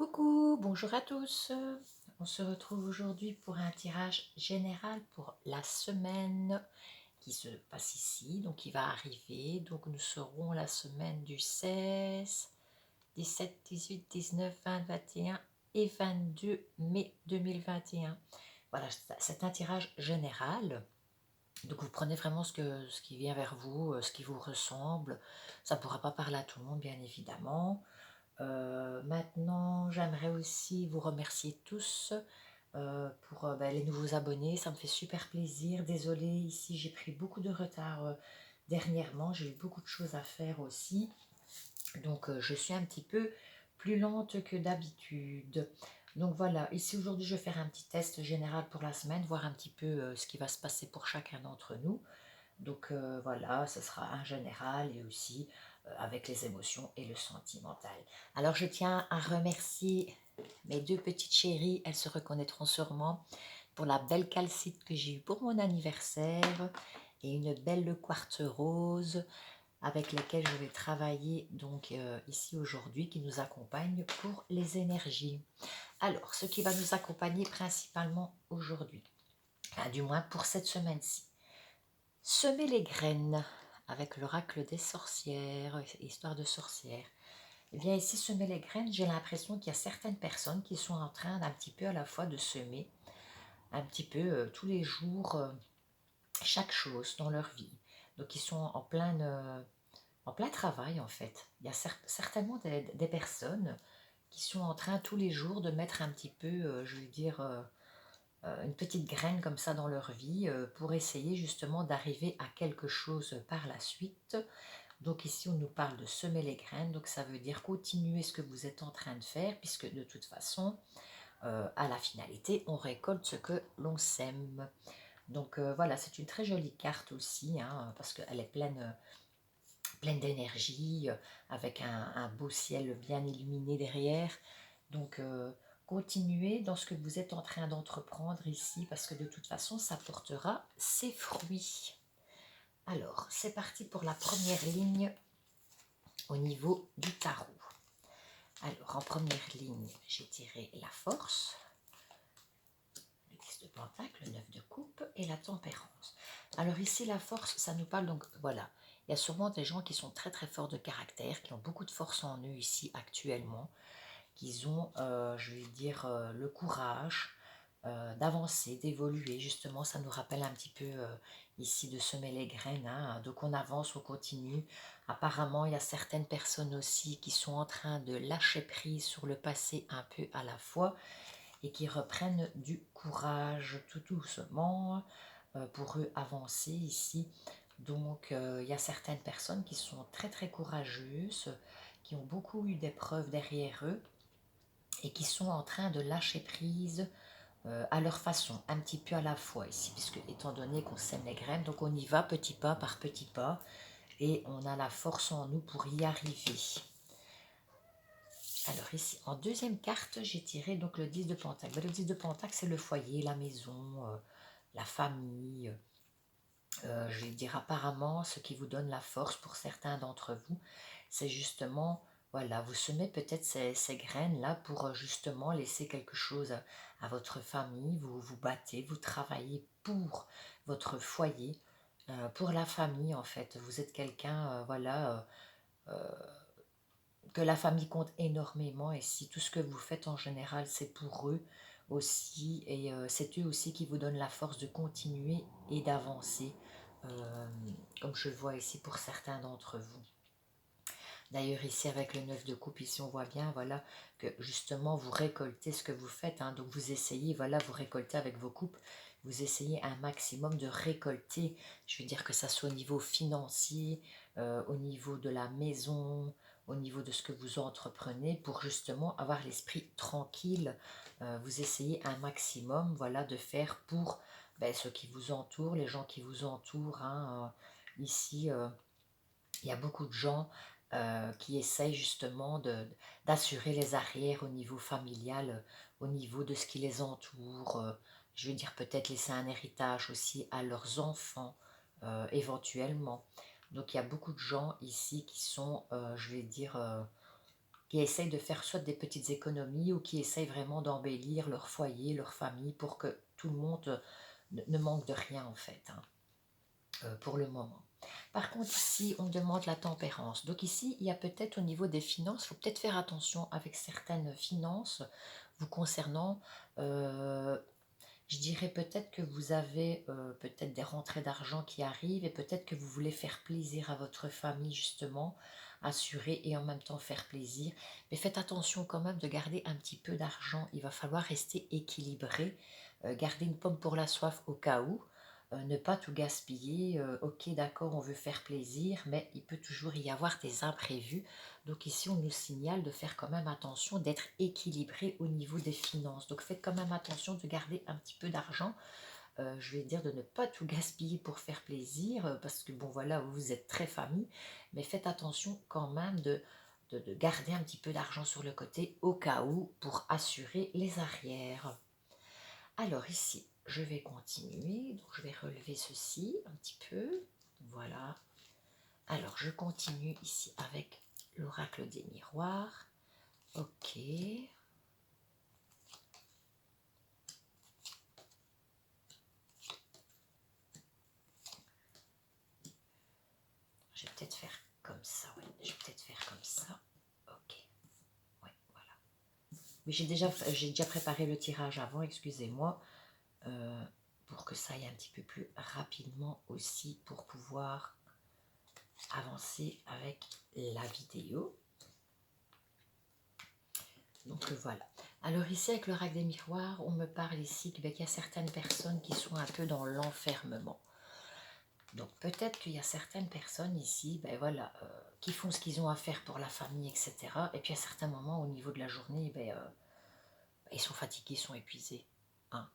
Coucou, bonjour à tous. On se retrouve aujourd'hui pour un tirage général pour la semaine qui se passe ici, donc qui va arriver. Donc nous serons la semaine du 16, 17, 18, 19, 20, 21 et 22 mai 2021. Voilà, c'est un tirage général. Donc vous prenez vraiment ce qui vient vers vous, ce qui vous ressemble. Ça ne pourra pas parler à tout le monde, bien évidemment. Maintenant, j'aimerais aussi vous remercier tous pour les nouveaux abonnés. Ça me fait super plaisir. Désolée, ici j'ai pris beaucoup de retard dernièrement. J'ai eu beaucoup de choses à faire aussi. Donc je suis un petit peu plus lente que d'habitude. Donc voilà, ici aujourd'hui je vais faire un petit test général pour la semaine, voir un petit peu ce qui va se passer pour chacun d'entre nous. Donc voilà, ce sera un général et aussi avec les émotions et le sentimental. Alors je tiens à remercier mes deux petites chéries, elles se reconnaîtront sûrement, pour la belle calcite que j'ai eue pour mon anniversaire et une belle quartz rose avec lesquelles je vais travailler donc ici aujourd'hui, qui nous accompagne pour les énergies. Alors, ce qui va nous accompagner principalement aujourd'hui, enfin, du moins pour cette semaine-ci, semer les graines avec l'oracle des sorcières, histoire de sorcières. Eh bien ici, semer les graines, j'ai l'impression qu'il y a certaines personnes qui sont en train d'un petit peu à la fois de semer un petit peu tous les jours chaque chose dans leur vie. Donc ils sont en plein travail en fait. Il y a certainement des personnes qui sont en train tous les jours de mettre un petit peu, je veux dire, une petite graine comme ça dans leur vie pour essayer justement d'arriver à quelque chose par la suite. Donc ici on nous parle de semer les graines, donc ça veut dire continuer ce que vous êtes en train de faire, puisque de toute façon, à la finalité, on récolte ce que l'on sème. Donc voilà, c'est une très jolie carte aussi, hein, parce qu'elle est pleine d'énergie, avec un beau ciel bien illuminé derrière. Donc continuez dans ce que vous êtes en train d'entreprendre ici, parce que de toute façon, ça portera ses fruits. Alors, c'est parti pour la première ligne au niveau du tarot. Alors, en première ligne, j'ai tiré la force, le 10 de pentacle, le 9 de coupe et la tempérance. Alors ici, la force, ça nous parle donc, voilà, il y a sûrement des gens qui sont très très forts de caractère, qui ont beaucoup de force en eux ici actuellement, qui ont, je vais dire, le courage d'avancer, d'évoluer. Justement, ça nous rappelle un petit peu ici de semer les graines. Hein. Donc on avance, on continue. Apparemment, il y a certaines personnes aussi qui sont en train de lâcher prise sur le passé un peu à la fois et qui reprennent du courage tout doucement pour eux avancer ici. Donc il y a certaines personnes qui sont très très courageuses, qui ont beaucoup eu d'épreuves derrière eux et qui sont en train de lâcher prise à leur façon, un petit peu à la fois ici, puisque étant donné qu'on sème les graines, donc on y va petit pas par petit pas, et on a la force en nous pour y arriver. Alors ici, en deuxième carte, j'ai tiré donc le 10 de Pentacle. Le 10 de Pentacle, c'est le foyer, la maison, la famille. Je vais dire apparemment, ce qui vous donne la force pour certains d'entre vous, c'est justement, voilà, vous semez peut-être ces graines-là pour justement laisser quelque chose à votre famille. Vous vous battez, vous travaillez pour votre foyer, pour la famille en fait. Vous êtes quelqu'un, voilà, que la famille compte énormément, et si tout ce que vous faites en général c'est pour eux aussi, et c'est eux aussi qui vous donnent la force de continuer et d'avancer, euh, comme je le vois ici pour certains d'entre vous. D'ailleurs ici avec le 9 de coupe, ici on voit bien, voilà, que justement vous récoltez ce que vous faites, hein, donc vous essayez, voilà, vous récoltez avec vos coupes, vous essayez un maximum de récolter, je veux dire que ça soit au niveau financier, au niveau de la maison, au niveau de ce que vous entreprenez, pour justement avoir l'esprit tranquille. Vous essayez un maximum, voilà, de faire pour ceux qui vous entourent, les gens qui vous entourent, hein, ici il y a beaucoup de gens qui essayent justement d'assurer les arrières au niveau familial, au niveau de ce qui les entoure. Je veux dire peut-être laisser un héritage aussi à leurs enfants éventuellement. Donc il y a beaucoup de gens ici qui sont, je vais dire, qui essayent de faire soit des petites économies ou qui essayent vraiment d'embellir leur foyer, leur famille pour que tout le monde ne manque de rien en fait, hein, pour le moment. Par contre ici on demande la tempérance, donc ici il y a peut-être au niveau des finances, il faut peut-être faire attention avec certaines finances vous concernant. Je dirais peut-être que vous avez peut-être des rentrées d'argent qui arrivent et peut-être que vous voulez faire plaisir à votre famille justement, assurer et en même temps faire plaisir. Mais faites attention quand même de garder un petit peu d'argent. Il va falloir rester équilibré, garder une pomme pour la soif au cas où, ne pas tout gaspiller. Ok, d'accord, on veut faire plaisir, mais il peut toujours y avoir des imprévus. Donc ici, on nous signale de faire quand même attention, d'être équilibré au niveau des finances. Donc faites quand même attention de garder un petit peu d'argent. Je vais dire de ne pas tout gaspiller pour faire plaisir, parce que bon voilà, vous êtes très famille, mais faites attention quand même de garder un petit peu d'argent sur le côté au cas où pour assurer les arrières. Alors ici, je vais continuer, donc je vais relever ceci un petit peu, voilà. Alors je continue ici avec l'oracle des miroirs. Ok. Je vais peut-être faire comme ça, oui. Je vais peut-être faire comme ça. Ok. Oui, voilà. Mais j'ai déjà préparé le tirage avant, excusez-moi, pour que ça aille un petit peu plus rapidement aussi, pour pouvoir avancer avec la vidéo. Donc voilà. Alors ici, avec l'oracle des miroirs, on me parle ici qu'il y a certaines personnes qui sont un peu dans l'enfermement. Donc peut-être qu'il y a certaines personnes ici, ben voilà, qui font ce qu'ils ont à faire pour la famille, etc. Et puis à certains moments, au niveau de la journée, ils sont fatigués, ils sont épuisés, hein.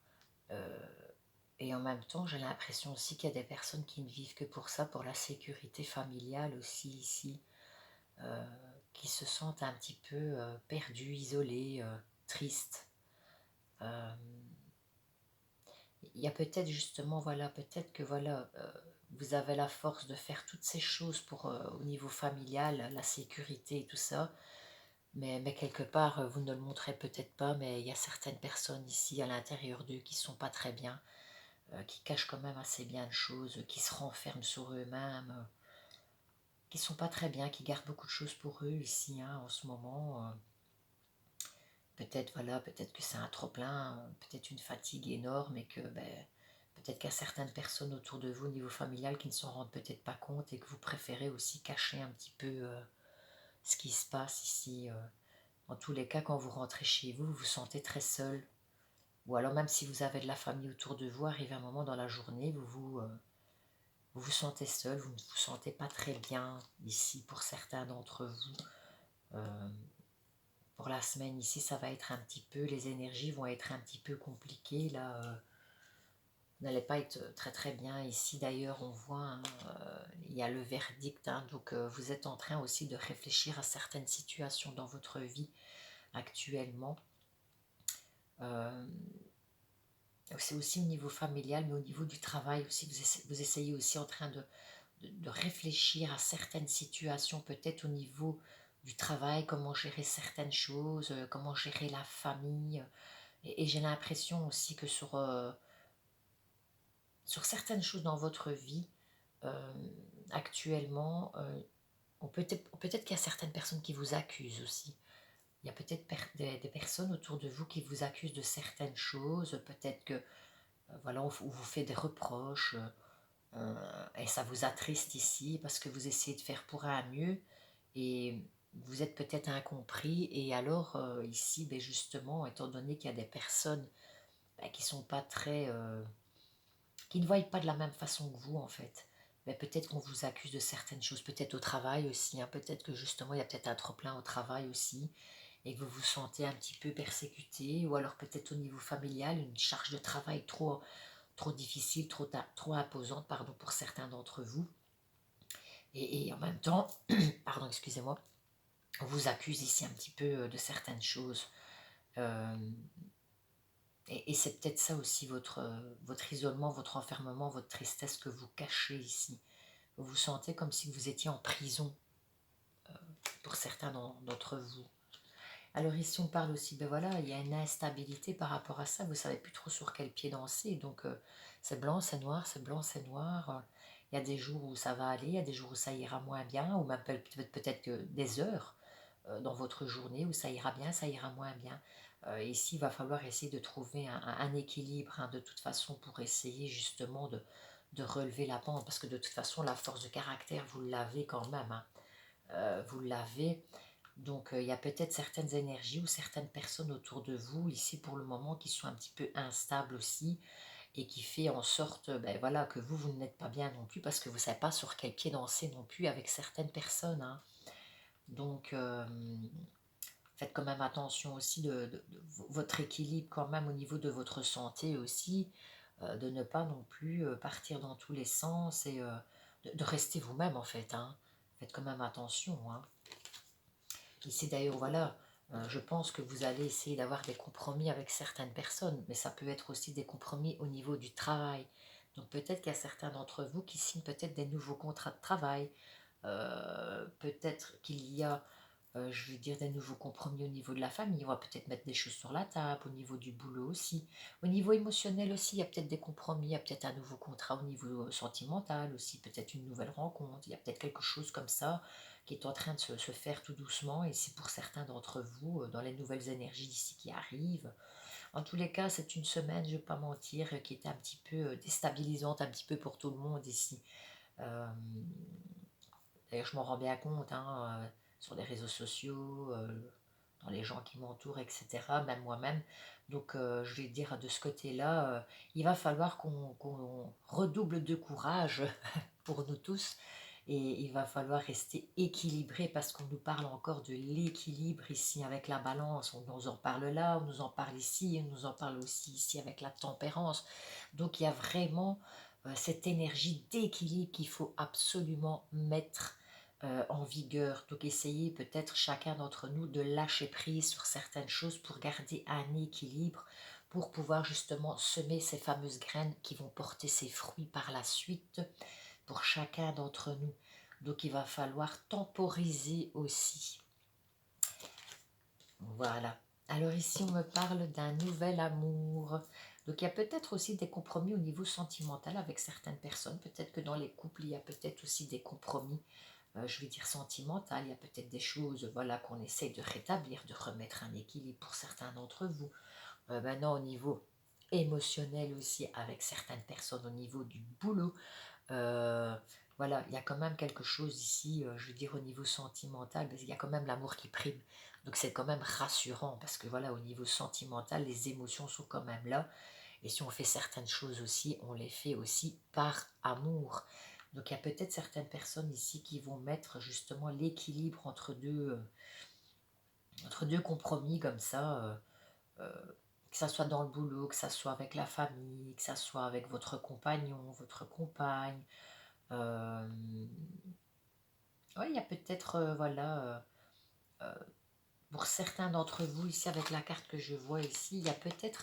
Et en même temps, j'ai l'impression aussi qu'il y a des personnes qui ne vivent que pour ça, pour la sécurité familiale aussi ici, qui se sentent un petit peu perdus, isolés, tristes. Euh, il y a peut-être justement, voilà, peut-être que voilà, vous avez la force de faire toutes ces choses pour au niveau familial, la sécurité et tout ça, mais quelque part, vous ne le montrez peut-être pas, mais il y a certaines personnes ici à l'intérieur d'eux qui sont pas très bien, qui cachent quand même assez bien de choses, qui se renferment sur eux-mêmes, qui sont pas très bien, qui gardent beaucoup de choses pour eux ici, hein, en ce moment. Peut-être voilà, peut-être que c'est un trop-plein, peut-être une fatigue énorme et que peut-être qu'il y a certaines personnes autour de vous au niveau familial qui ne s'en rendent peut-être pas compte et que vous préférez aussi cacher un petit peu ce qui se passe ici. En tous les cas, quand vous rentrez chez vous, vous vous sentez très seul. Ou alors même si vous avez de la famille autour de vous, arrive un moment dans la journée, vous vous sentez seul, vous ne vous sentez pas très bien ici pour certains d'entre vous. Pour la semaine ici, ça va être un petit peu, les énergies vont être un petit peu compliquées là. Vous n'allez pas être très très bien ici. D'ailleurs, on voit, hein, il y a le verdict, hein, donc vous êtes en train aussi de réfléchir à certaines situations dans votre vie actuellement. C'est aussi au niveau familial, mais au niveau du travail aussi, vous essayez aussi en train de réfléchir à certaines situations, peut-être au niveau du travail, comment gérer certaines choses, comment gérer la famille. Et j'ai l'impression aussi que sur certaines choses dans votre vie, actuellement, peut-être qu'il y a certaines personnes qui vous accusent aussi. Il y a peut-être des personnes autour de vous qui vous accusent de certaines choses, peut-être que voilà, on vous fait des reproches, et ça vous attriste ici parce que vous essayez de faire pour un mieux et vous êtes peut-être incompris. Et alors ici, justement, étant donné qu'il y a des personnes qui sont pas très, qui ne voient pas de la même façon que vous en fait, peut-être qu'on vous accuse de certaines choses, peut-être au travail aussi, hein, peut-être que justement il y a peut-être un trop-plein au travail aussi et que vous vous sentez un petit peu persécuté, ou alors peut-être au niveau familial, une charge de travail trop difficile, trop imposante, pardon, pour certains d'entre vous. Et en même temps, pardon, excusez-moi, on vous accuse ici un petit peu de certaines choses. Euh, et c'est peut-être ça aussi votre isolement, votre enfermement, votre tristesse que vous cachez ici. Vous vous sentez comme si vous étiez en prison pour certains d'entre vous. Alors ici, on parle aussi, ben voilà, il y a une instabilité par rapport à ça, vous savez plus trop sur quel pied danser, donc c'est blanc, c'est noir, c'est blanc, c'est noir. Il y a des jours où ça va aller, il y a des jours où ça ira moins bien, ou même peut-être que des heures dans votre journée où ça ira bien, ça ira moins bien. Ici, il va falloir essayer de trouver un équilibre, hein, de toute façon, pour essayer justement de relever la pente, parce que de toute façon, la force de caractère, vous l'avez quand même, hein. Vous l'avez. Donc, il y a peut-être certaines énergies ou certaines personnes autour de vous, ici pour le moment, qui sont un petit peu instables aussi, et qui fait en sorte, ben voilà, que vous n'êtes pas bien non plus, parce que vous ne savez pas sur quel pied danser non plus avec certaines personnes, hein. Donc, faites quand même attention aussi de votre équilibre quand même au niveau de votre santé aussi, de ne pas non plus partir dans tous les sens et de rester vous-même en fait, hein. Faites quand même attention, hein. Ici d'ailleurs, voilà, je pense que vous allez essayer d'avoir des compromis avec certaines personnes, mais ça peut être aussi des compromis au niveau du travail. Donc peut-être qu'il y a certains d'entre vous qui signent peut-être des nouveaux contrats de travail, peut-être qu'il y a, je veux dire, des nouveaux compromis au niveau de la famille, on va peut-être mettre des choses sur la table, au niveau du boulot aussi. Au niveau émotionnel aussi, il y a peut-être des compromis, il y a peut-être un nouveau contrat au niveau sentimental aussi, peut-être une nouvelle rencontre, il y a peut-être quelque chose comme ça qui est en train de se faire tout doucement, et c'est pour certains d'entre vous, dans les nouvelles énergies d'ici qui arrivent. En tous les cas, c'est une semaine, je ne vais pas mentir, qui était un petit peu déstabilisante, un petit peu pour tout le monde ici. Euh, D'ailleurs, je m'en rends bien compte, hein, sur les réseaux sociaux, dans les gens qui m'entourent, etc., même moi-même. Donc, je vais dire de ce côté-là, il va falloir qu'on redouble de courage pour nous tous. Et il va falloir rester équilibré parce qu'on nous parle encore de l'équilibre ici avec la balance. On nous en parle là, on nous en parle ici, on nous en parle aussi ici avec la tempérance. Donc il y a vraiment cette énergie d'équilibre qu'il faut absolument mettre en vigueur. Donc essayez peut-être chacun d'entre nous de lâcher prise sur certaines choses pour garder un équilibre, pour pouvoir justement semer ces fameuses graines qui vont porter ses fruits par la suite pour chacun d'entre nous. Donc il va falloir temporiser aussi. Voilà. Alors ici, on me parle d'un nouvel amour. Donc il y a peut-être aussi des compromis au niveau sentimental avec certaines personnes. Peut-être que dans les couples, il y a peut-être aussi des compromis, je vais dire sentimental. Il y a peut-être des choses, voilà, qu'on essaye de rétablir, de remettre un équilibre pour certains d'entre vous. Maintenant, au niveau émotionnel aussi, avec certaines personnes au niveau du boulot, euh, voilà, il y a quand même quelque chose ici, je veux dire au niveau sentimental, parce qu'il y a quand même l'amour qui prime. Donc c'est quand même rassurant, parce que voilà, au niveau sentimental, les émotions sont quand même là. Et si on fait certaines choses aussi, on les fait aussi par amour. Donc il y a peut-être certaines personnes ici qui vont mettre justement l'équilibre entre deux compromis comme ça. Que ça soit dans le boulot, que ça soit avec la famille, que ça soit avec votre compagnon, votre compagne. Euh, ouais, il y a peut-être, voilà, pour certains d'entre vous ici, avec la carte que je vois ici, il y a peut-être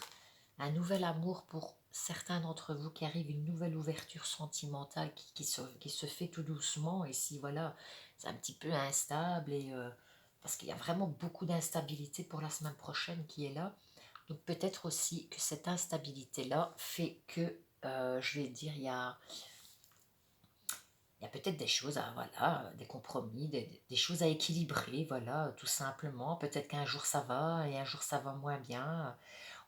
un nouvel amour pour certains d'entre vous qui arrive, une nouvelle ouverture sentimentale qui se fait tout doucement. Et si, voilà, c'est un petit peu instable, et parce qu'il y a vraiment beaucoup d'instabilité pour la semaine prochaine qui est là. Donc peut-être aussi que cette instabilité-là fait que, je vais dire, il y a peut-être des choses à, voilà, des compromis, des choses à équilibrer, voilà, tout simplement. Peut-être qu'un jour ça va et un jour ça va moins bien.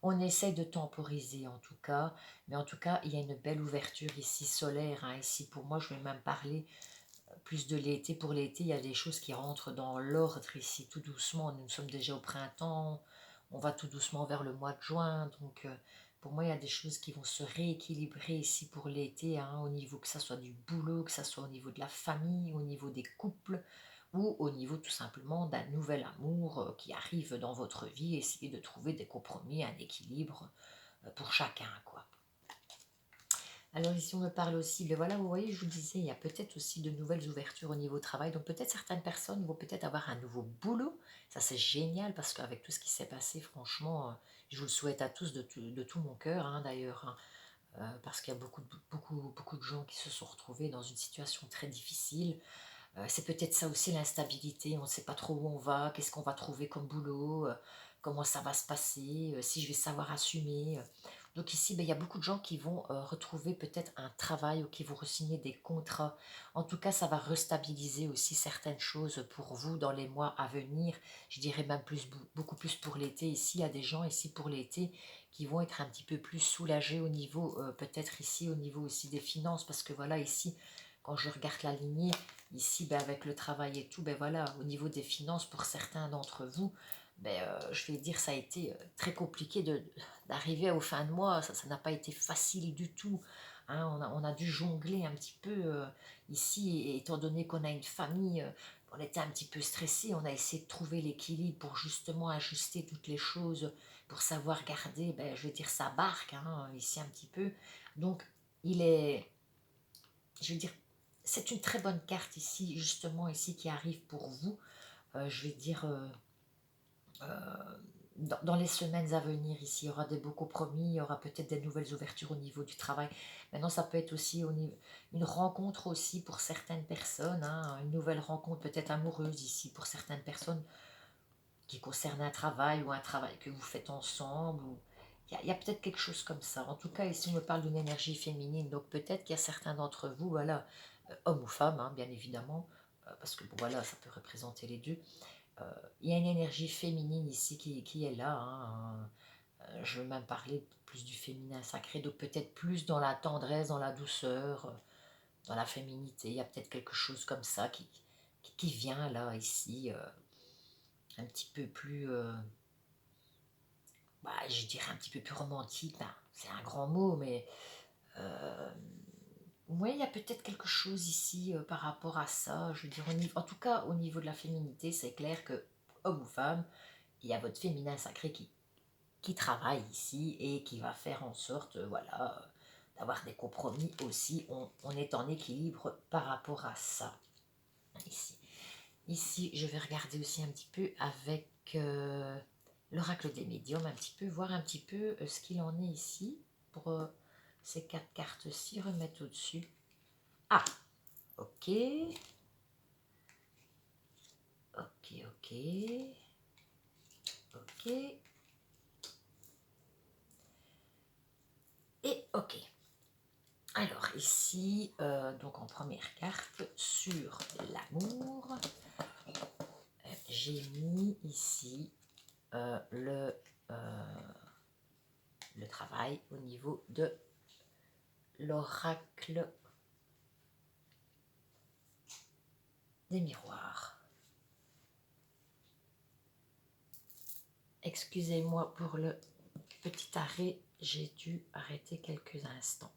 On essaye de temporiser en tout cas, mais en tout cas, il y a une belle ouverture ici solaire, hein. Ici, pour moi, je vais même parler plus de l'été. Pour l'été, il y a des choses qui rentrent dans l'ordre ici, tout doucement. Nous sommes déjà au printemps, on va tout doucement vers le mois de juin. Donc, pour moi, il y a des choses qui vont se rééquilibrer ici pour l'été, hein, au niveau que ça soit du boulot, que ça soit au niveau de la famille, au niveau des couples, ou au niveau tout simplement d'un nouvel amour qui arrive dans votre vie. Essayez de trouver des compromis, un équilibre pour chacun, quoi. Alors ici, on me parle aussi, mais voilà, vous voyez, je vous disais, il y a peut-être aussi de nouvelles ouvertures au niveau travail. Donc peut-être certaines personnes vont peut-être avoir un nouveau boulot. Ça, c'est génial parce qu'avec tout ce qui s'est passé, franchement, je vous le souhaite à tous de tout mon cœur, hein, d'ailleurs, hein, parce qu'il y a beaucoup de gens qui se sont retrouvés dans une situation très difficile. C'est peut-être ça aussi l'instabilité, on ne sait pas trop où on va, qu'est-ce qu'on va trouver comme boulot, comment ça va se passer, si je vais savoir assumer. Donc ici, ben, il y a beaucoup de gens qui vont retrouver peut-être un travail ou qui vont re-signer des contrats. En tout cas, ça va restabiliser aussi certaines choses pour vous dans les mois à venir. Je dirais même plus, beaucoup plus pour l'été. Ici, il y a des gens ici pour l'été qui vont être un petit peu plus soulagés au niveau, peut-être ici, au niveau aussi des finances, parce que voilà, ici, quand je regarde la lignée, ici, ben, avec le travail et tout, ben voilà, au niveau des finances, pour certains d'entre vous, ben, je vais dire, ça a été très compliqué d'arriver au fin de mois. Ça n'a pas été facile du tout. Hein. On a dû jongler un petit peu ici, et étant donné qu'on a une famille, on était un petit peu stressé. On a essayé de trouver l'équilibre pour justement ajuster toutes les choses, pour savoir garder, ben, je vais dire, sa barque, hein, ici un petit peu. Donc, il est, je veux dire, c'est une très bonne carte ici, justement, ici, qui arrive pour vous. Je vais dire, dans les semaines à venir, ici, il y aura des beaux compromis, il y aura peut-être des nouvelles ouvertures au niveau du travail. Maintenant, ça peut être aussi une rencontre aussi pour certaines personnes, hein, une nouvelle rencontre peut-être amoureuse ici pour certaines personnes qui concerne un travail ou un travail que vous faites ensemble. Ou... il y a peut-être quelque chose comme ça. En tout cas, ici, on me parle d'une énergie féminine. Donc peut-être qu'il y a certains d'entre vous, voilà, hommes ou femmes, hein, bien évidemment, parce que bon, voilà, ça peut représenter les deux. Il y a une énergie féminine ici qui est là. Hein. Je veux même parler plus du féminin sacré, donc peut-être plus dans la tendresse, dans la douceur, dans la féminité. Il y a peut-être quelque chose comme ça qui vient là, ici, un petit peu plus, bah, je dirais un petit peu plus romantique. Ben, c'est un grand mot, mais oui, il y a peut-être quelque chose ici par rapport à ça. Je veux dire, en tout cas, au niveau de la féminité, c'est clair que, homme ou femme, il y a votre féminin sacré qui travaille ici et qui va faire en sorte, voilà, d'avoir des compromis aussi. On est en équilibre par rapport à ça, ici. Ici, je vais regarder aussi un petit peu avec l'oracle des médiums, un petit peu, voir un petit peu ce qu'il en est ici, pour ces 4 cartes-ci, remettre au-dessus. Ah, ok, ok, ok, et ok. Alors ici, donc en première carte, sur l'amour, j'ai mis ici le travail au niveau de l'oracle des miroirs. Excusez-moi pour le petit arrêt, j'ai dû arrêter quelques instants.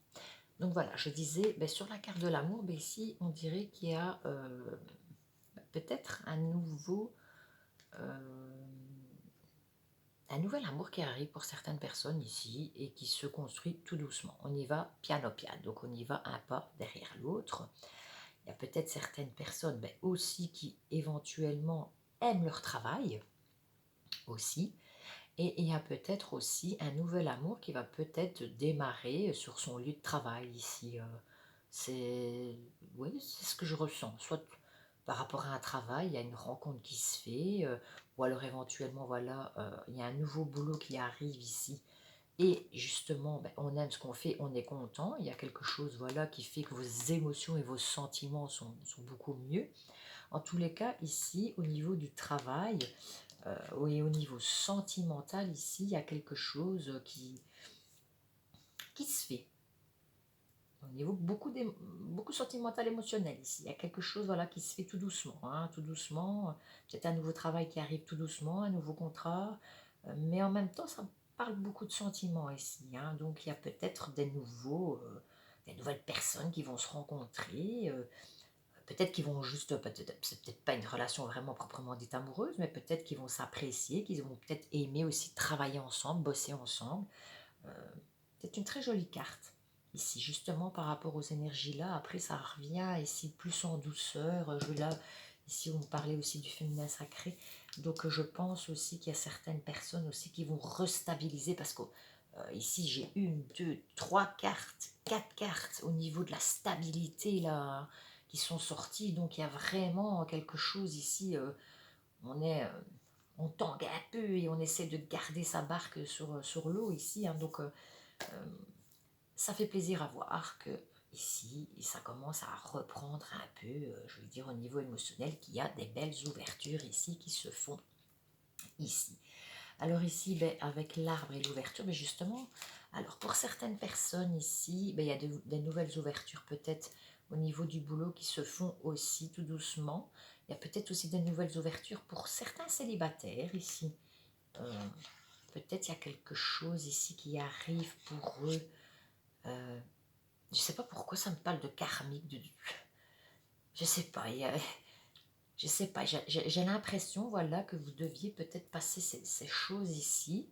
Donc voilà, je disais, ben, sur la carte de l'amour, ben, ici, on dirait qu'il y a peut-être un nouvel amour qui arrive pour certaines personnes ici et qui se construit tout doucement. On y va piano piano, donc on y va un pas derrière l'autre. Il y a peut-être certaines personnes ben, aussi qui éventuellement aiment leur travail aussi. Et il y a peut-être aussi un nouvel amour qui va peut-être démarrer sur son lieu de travail ici. C'est oui, c'est ce que je ressens. Soit par rapport à un travail, il y a une rencontre qui se fait, ou alors éventuellement, voilà, il y a un nouveau boulot qui arrive ici. Et justement, ben, on aime ce qu'on fait, on est content. Il y a quelque chose, voilà, qui fait que vos émotions et vos sentiments sont beaucoup mieux. En tous les cas, ici, au niveau du travail, et au niveau sentimental, ici, il y a quelque chose qui se fait. Au niveau beaucoup sentimental, émotionnel ici. Il y a quelque chose voilà, qui se fait tout doucement. Hein, tout doucement. Peut-être un nouveau travail qui arrive tout doucement, un nouveau contrat. Mais en même temps, ça parle beaucoup de sentiments ici. Hein, donc il y a peut-être des nouvelles personnes qui vont se rencontrer. Peut-être qu'ils vont juste, c'est peut-être pas une relation vraiment proprement dite amoureuse, mais peut-être qu'ils vont s'apprécier, qu'ils vont peut-être aimer aussi travailler ensemble, bosser ensemble. Euh, c'est une très jolie carte. Ici, justement, par rapport aux énergies là, après ça revient ici plus en douceur. Ici, on parlait aussi du féminin sacré. Donc, je pense aussi qu'il y a certaines personnes aussi qui vont restabiliser parce que ici, j'ai une, deux, trois cartes, quatre cartes au niveau de la stabilité là. qui sont sortis. Donc il y a vraiment quelque chose ici, on tangue un peu et on essaie de garder sa barque sur l'eau ici. Hein. Donc ça fait plaisir à voir que ici, ça commence à reprendre un peu, je veux dire, au niveau émotionnel, qu'il y a des belles ouvertures ici qui se font ici. Alors ici, ben, avec l'arbre et l'ouverture, mais justement, alors pour certaines personnes ici, ben, il y a des nouvelles ouvertures peut-être au niveau du boulot qui se font aussi tout doucement. Il y a peut-être aussi des nouvelles ouvertures pour certains célibataires ici. Peut-être il y a quelque chose ici qui arrive pour eux. Je ne sais pas pourquoi ça me parle de karmique. Je ne sais pas. Je sais pas, j'ai l'impression, voilà, que vous deviez peut-être passer ces choses ici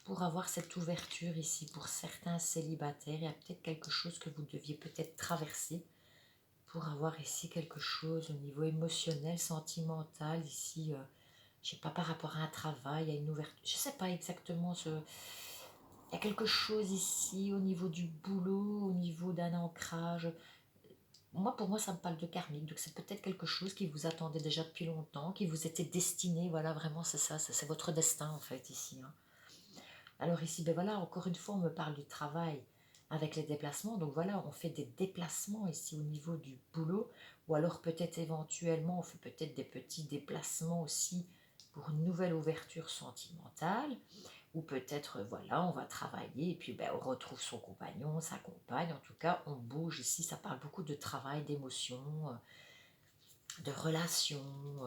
pour avoir cette ouverture ici. Pour certains célibataires, il y a peut-être quelque chose que vous deviez peut-être traverser pour avoir ici quelque chose au niveau émotionnel, sentimental, ici, je sais pas, par rapport à un travail, à une ouverture, je sais pas exactement il y a quelque chose ici au niveau du boulot, au niveau d'un ancrage. Moi, pour moi, ça me parle de karmique, donc c'est peut-être quelque chose qui vous attendait déjà depuis longtemps, qui vous était destiné, voilà, vraiment, c'est ça, c'est votre destin, en fait, ici. Hein. Alors ici, ben voilà, encore une fois, on me parle du travail avec les déplacements, donc voilà, on fait des déplacements ici au niveau du boulot, ou alors peut-être éventuellement, on fait peut-être des petits déplacements aussi pour une nouvelle ouverture sentimentale, ou peut-être, voilà, on va travailler et puis ben, on retrouve son compagnon, sa compagne. En tout cas, on bouge ici. Ça parle beaucoup de travail, d'émotions, de relations.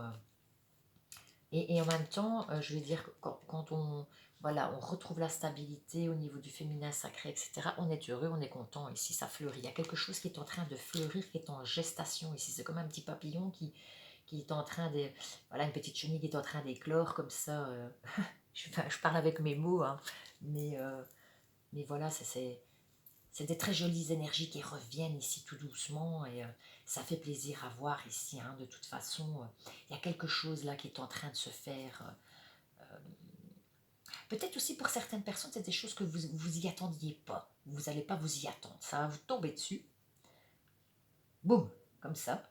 Et en même temps, je vais dire, quand on, voilà, on retrouve la stabilité au niveau du féminin sacré, etc., on est heureux, on est content. Ici, ça fleurit. Il y a quelque chose qui est en train de fleurir, qui est en gestation ici. C'est comme un petit papillon qui est en train de... Voilà, une petite chenille qui est en train d'éclore comme ça. Je parle avec mes mots, hein, mais, euh, mais voilà, c'est des très jolies énergies qui reviennent ici tout doucement et ça fait plaisir à voir ici. Hein, de toute façon, il y a quelque chose là qui est en train de se faire. Peut-être aussi pour certaines personnes, c'est des choses que vous y attendiez pas. Vous n'allez pas vous y attendre. Ça va vous tomber dessus. Boum, comme ça,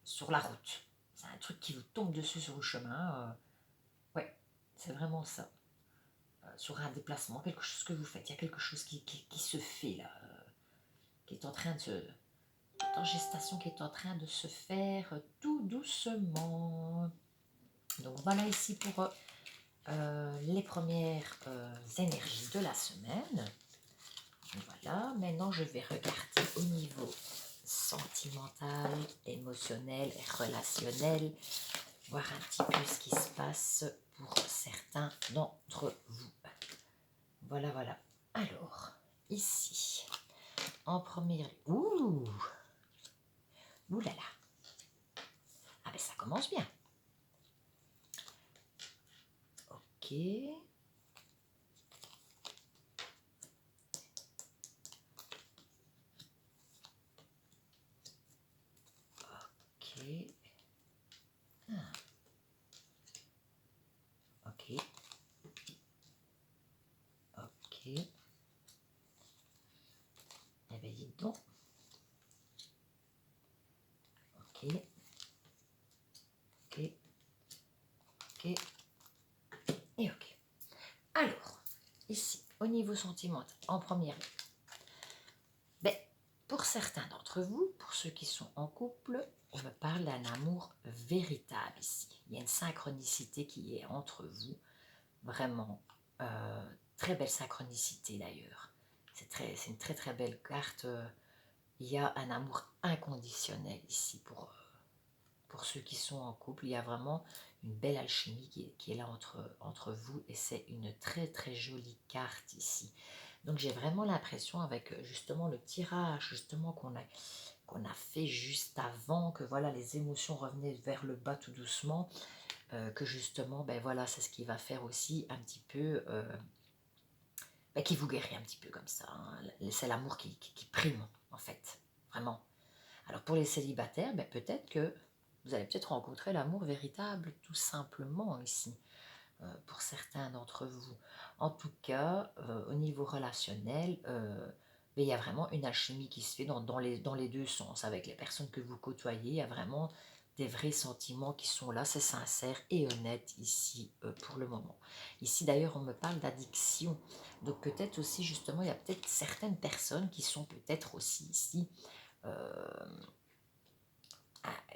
sur la route. C'est un truc qui vous tombe dessus sur le chemin. Ouais, c'est vraiment ça. Sur un déplacement, quelque chose que vous faites. Il y a quelque chose qui se fait là, qui est en train de se... qui est en gestation, qui est en train de se faire tout doucement. Donc voilà ici pour les premières énergies de la semaine. Voilà, maintenant je vais regarder au niveau sentimental, émotionnel et relationnel, voir un petit peu ce qui se passe pour certains d'entre vous. Voilà, voilà. Alors, ici, en première... Ouh là là. Ah ben ça commence bien. Ok. Ok. Ah. Ok. Ok. Eh bien, dites donc. Ok. Ok. Ok. Et ok. Alors, ici, au niveau sentimental, en première ligne, ben, pour certains d'entre vous, pour ceux qui sont en couple, on me parle d'un amour véritable ici. Il y a une synchronicité qui est entre vous, vraiment. Très belle synchronicité d'ailleurs. C'est une très très belle carte. Il y a un amour inconditionnel ici pour ceux qui sont en couple. Il y a vraiment une belle alchimie qui est là entre vous et c'est une très très jolie carte ici. Donc j'ai vraiment l'impression avec justement le tirage justement qu'on a fait juste avant, que voilà les émotions revenaient vers le bas tout doucement, que justement ben voilà c'est ce qui va faire aussi un petit peu qui vous guérit un petit peu comme ça. Hein. C'est l'amour qui prime en fait, vraiment. Alors pour les célibataires, ben, peut-être que vous allez peut-être rencontrer l'amour véritable tout simplement ici, pour certains d'entre vous. En tout cas, au niveau relationnel, mais il y a vraiment une alchimie qui se fait dans les deux sens. Avec les personnes que vous côtoyez, il y a vraiment des vrais sentiments qui sont là, c'est sincère et honnête ici pour le moment. Ici d'ailleurs on me parle d'addiction, donc peut-être aussi justement il y a peut-être certaines personnes qui sont peut-être aussi ici, euh,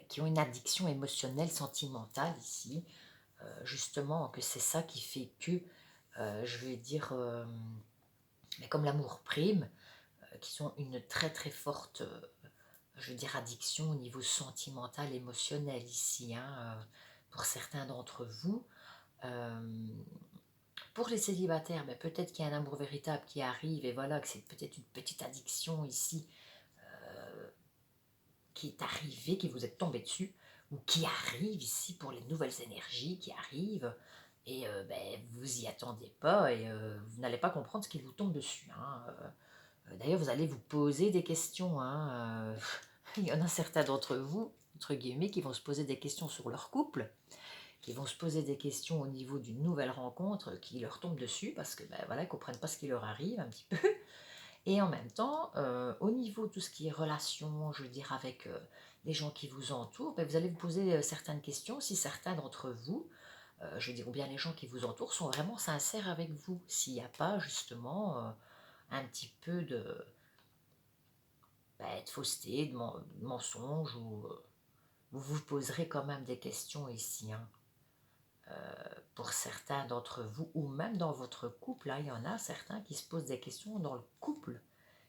qui ont une addiction émotionnelle, sentimentale ici, justement que c'est ça qui fait que, je vais dire, mais comme l'amour prime, qui sont une très très forte, je veux dire, addiction au niveau sentimental, émotionnel ici, hein, pour certains d'entre vous. Euh, pour les célibataires, ben, peut-être qu'il y a un amour véritable qui arrive et voilà, que c'est peut-être une petite addiction ici qui est arrivée, qui vous est tombée dessus, ou qui arrive ici pour les nouvelles énergies qui arrivent, et ben, vous y attendez pas, et vous n'allez pas comprendre ce qui vous tombe dessus. Hein. D'ailleurs, vous allez vous poser des questions. Hein. Il y en a certains d'entre vous, entre guillemets, qui vont se poser des questions sur leur couple, qui vont se poser des questions au niveau d'une nouvelle rencontre qui leur tombe dessus, parce que ben, voilà, ils ne comprennent pas ce qui leur arrive un petit peu. Et en même temps, au niveau de tout ce qui est relation, je veux dire, avec les gens qui vous entourent, ben, vous allez vous poser certaines questions si certains d'entre vous, je veux dire, ou bien les gens qui vous entourent, sont vraiment sincères avec vous. S'il n'y a pas justement un petit peu de fausseté, de mensonge, ou vous vous poserez quand même des questions ici. Hein. Pour certains d'entre vous, ou même dans votre couple, là, il y en a certains qui se posent des questions dans le couple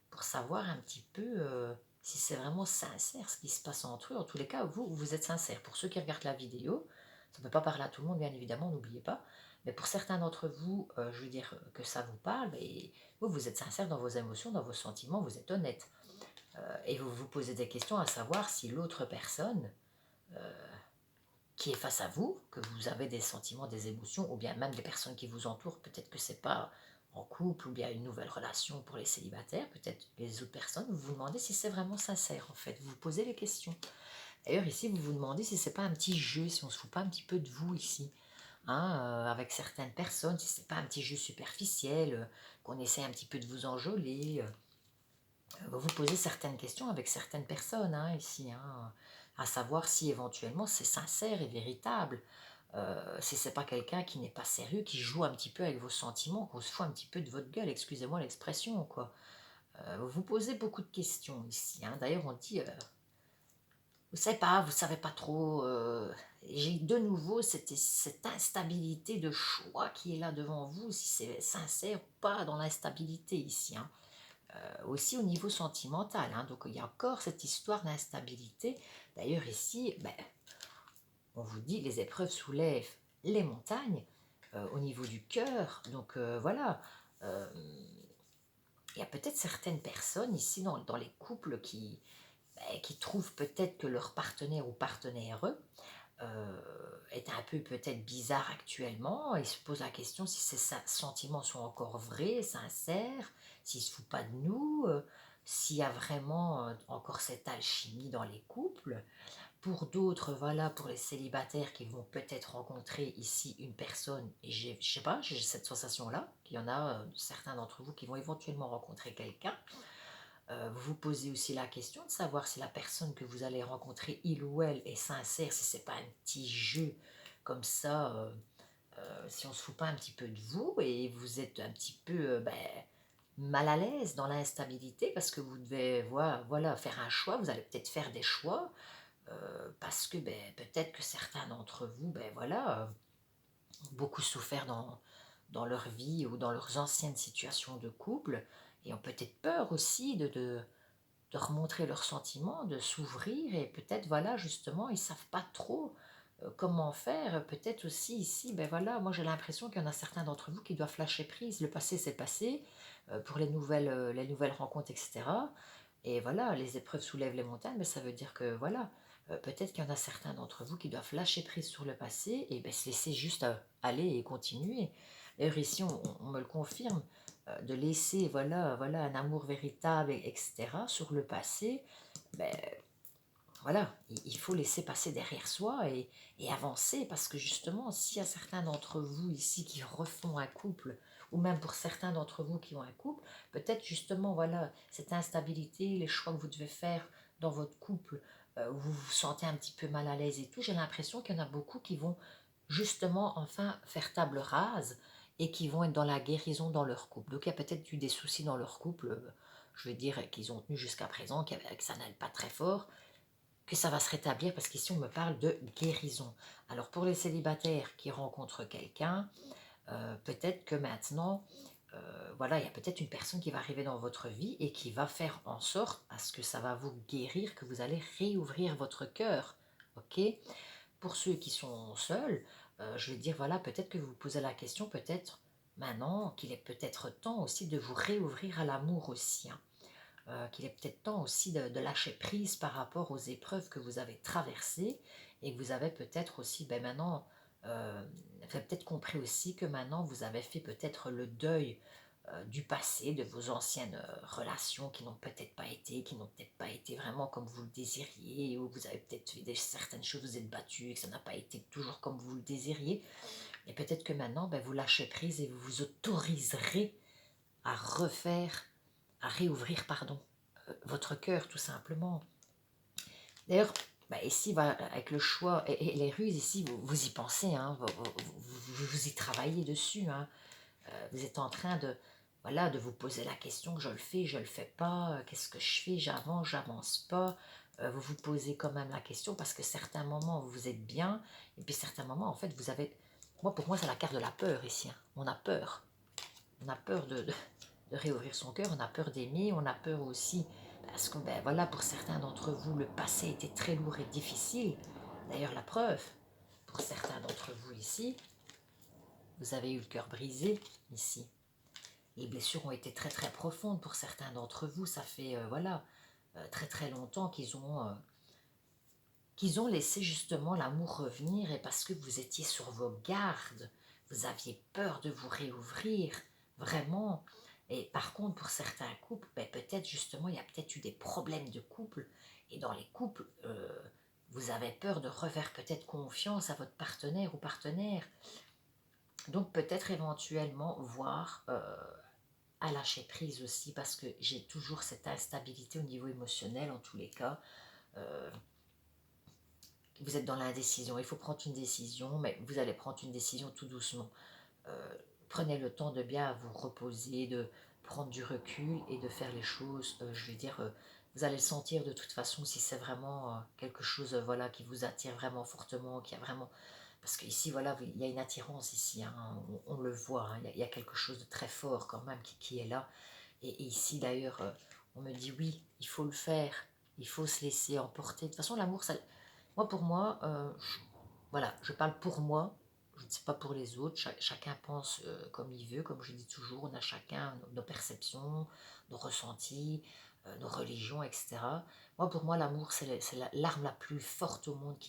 pour savoir un petit peu si c'est vraiment sincère ce qui se passe entre eux. En tous les cas, vous êtes sincère. Pour ceux qui regardent la vidéo, ça ne peut pas parler à tout le monde, bien évidemment, n'oubliez pas. Mais pour certains d'entre vous, je veux dire que ça vous parle, mais vous êtes sincère dans vos émotions, dans vos sentiments, vous êtes honnête. Et vous vous posez des questions à savoir si l'autre personne qui est face à vous, que vous avez des sentiments, des émotions, ou bien même des personnes qui vous entourent, peut-être que c'est pas en couple, ou bien une nouvelle relation pour les célibataires, peut-être les autres personnes, vous vous demandez si c'est vraiment sincère en fait, vous vous posez les questions. D'ailleurs ici, vous vous demandez si c'est pas un petit jeu, si on se fout pas un petit peu de vous ici, hein, avec certaines personnes, si c'est pas un petit jeu superficiel, qu'on essaie un petit peu de vous enjôler, vous vous posez certaines questions avec certaines personnes hein, ici, hein, à savoir si éventuellement c'est sincère et véritable, si c'est pas quelqu'un qui n'est pas sérieux, qui joue un petit peu avec vos sentiments, qu'on se fout un petit peu de votre gueule, excusez-moi l'expression, quoi. Vous vous posez beaucoup de questions ici. Hein. D'ailleurs, on dit, vous savez pas trop. J'ai de nouveau cette instabilité de choix qui est là devant vous, si c'est sincère ou pas dans l'instabilité ici. Hein. Aussi au niveau sentimental. Hein. Donc il y a encore cette histoire d'instabilité. D'ailleurs ici, ben, on vous dit les épreuves soulèvent les montagnes au niveau du cœur. Donc voilà, euh, il y a peut-être certaines personnes ici dans les couples qui trouvent peut-être que leur partenaire ou partenaire est un peu peut-être bizarre actuellement et se posent la question si ces sentiments sont encore vrais, sincères, s'ils ne se foutent pas de nous, s'il y a vraiment encore cette alchimie dans les couples. Pour d'autres, voilà, pour les célibataires qui vont peut-être rencontrer ici une personne, et je sais pas, j'ai cette sensation-là, qu'il y en a certains d'entre vous qui vont éventuellement rencontrer quelqu'un. Vous vous posez aussi la question de savoir si la personne que vous allez rencontrer, il ou elle, est sincère, si c'est pas un petit jeu comme ça, si on se fout pas un petit peu de vous et vous êtes un petit peu mal à l'aise dans l'instabilité parce que vous devez voilà, faire un choix, vous allez peut-être faire des choix parce que peut-être que certains d'entre vous, voilà, ont beaucoup souffert dans leur vie ou dans leurs anciennes situations de couple et ont peut-être peur aussi de remontrer leurs sentiments, de s'ouvrir et peut-être voilà justement ils savent pas trop comment faire. Peut-être aussi ici, voilà, moi j'ai l'impression qu'il y en a certains d'entre vous qui doivent lâcher prise. Le passé c'est passé pour les nouvelles rencontres, etc. Et voilà, les épreuves soulèvent les montagnes, mais ça veut dire que voilà, peut-être qu'il y en a certains d'entre vous qui doivent lâcher prise sur le passé et se laisser juste aller et continuer. D'ailleurs ici on me le confirme, de laisser voilà un amour véritable, etc. sur le passé, ben, voilà, il faut laisser passer derrière soi et avancer parce que justement, s'il y a certains d'entre vous ici qui refont un couple, ou même pour certains d'entre vous qui ont un couple, peut-être justement, voilà, cette instabilité, les choix que vous devez faire dans votre couple, où vous vous sentez un petit peu mal à l'aise et tout, j'ai l'impression qu'il y en a beaucoup qui vont justement enfin faire table rase et qui vont être dans la guérison dans leur couple. Donc il y a peut-être eu des soucis dans leur couple, je veux dire, qu'ils ont tenu jusqu'à présent, que ça n'aille pas très fort, que ça va se rétablir parce qu'ici on me parle de guérison. Alors pour les célibataires qui rencontrent quelqu'un, peut-être que maintenant, voilà, il y a peut-être une personne qui va arriver dans votre vie et qui va faire en sorte à ce que ça va vous guérir, que vous allez réouvrir votre cœur. Ok. Pour ceux qui sont seuls, je vais dire, voilà, peut-être que vous vous posez la question, peut-être maintenant qu'il est peut-être temps aussi de vous réouvrir à l'amour aussi, hein. Qu'il est peut-être temps aussi de lâcher prise par rapport aux épreuves que vous avez traversées et que vous avez peut-être aussi, ben maintenant, vous avez peut-être compris aussi que maintenant vous avez fait peut-être le deuil du passé, de vos anciennes relations qui n'ont peut-être pas été, qui n'ont peut-être pas été vraiment comme vous le désiriez, ou vous avez peut-être fait certaines choses, vous êtes battu et que ça n'a pas été toujours comme vous le désiriez. Et peut-être que maintenant, ben, vous lâchez prise et vous vous autoriserez à refaire, à réouvrir, pardon, votre cœur tout simplement. D'ailleurs, bah, ici, avec le choix et les ruses, ici, vous y pensez, hein, vous y travaillez dessus, hein. Vous êtes en train de, voilà, de vous poser la question, je le fais, je le fais pas, qu'est-ce que je fais, j'avance, j'avance pas. Vous vous posez quand même la question parce que certains moments, vous êtes bien, et puis certains moments, en fait, vous avez... Moi, pour moi, c'est la carte de la peur ici, hein. On a peur. On a peur de réouvrir son cœur, on a peur d'aimer, on a peur aussi, parce que ben, voilà, pour certains d'entre vous, le passé était très lourd et difficile. D'ailleurs, la preuve, pour certains d'entre vous ici, vous avez eu le cœur brisé ici. Les blessures ont été très très profondes pour certains d'entre vous. Ça fait voilà très très longtemps qu'ils ont laissé justement l'amour revenir et parce que vous étiez sur vos gardes, vous aviez peur de vous réouvrir, vraiment. Et par contre, pour certains couples, ben, peut-être justement, il y a peut-être eu des problèmes de couple. Et dans les couples, vous avez peur de refaire peut-être confiance à votre partenaire ou partenaire. Donc peut-être éventuellement voir à lâcher prise aussi parce que j'ai toujours cette instabilité au niveau émotionnel en tous les cas. Euh, vous êtes dans l'indécision, il faut prendre une décision, mais vous allez prendre une décision tout doucement. Prenez le temps de bien vous reposer, de prendre du recul et de faire les choses, je vais dire, vous allez le sentir de toute façon si c'est vraiment quelque chose voilà, qui vous attire vraiment fortement, qui a vraiment... Parce qu'ici, voilà, il y a une attirance ici, hein, on le voit, hein, il y a quelque chose de très fort quand même qui est là. Et ici, d'ailleurs, on me dit oui, il faut le faire, il faut se laisser emporter. De toute façon, l'amour, ça, moi, pour moi, voilà, je parle pour moi, je ne sais pas pour les autres, chacun pense comme il veut, comme je dis toujours, on a chacun nos perceptions, nos ressentis, nos religions, etc. Moi, pour moi, l'amour, c'est l'arme la plus forte au monde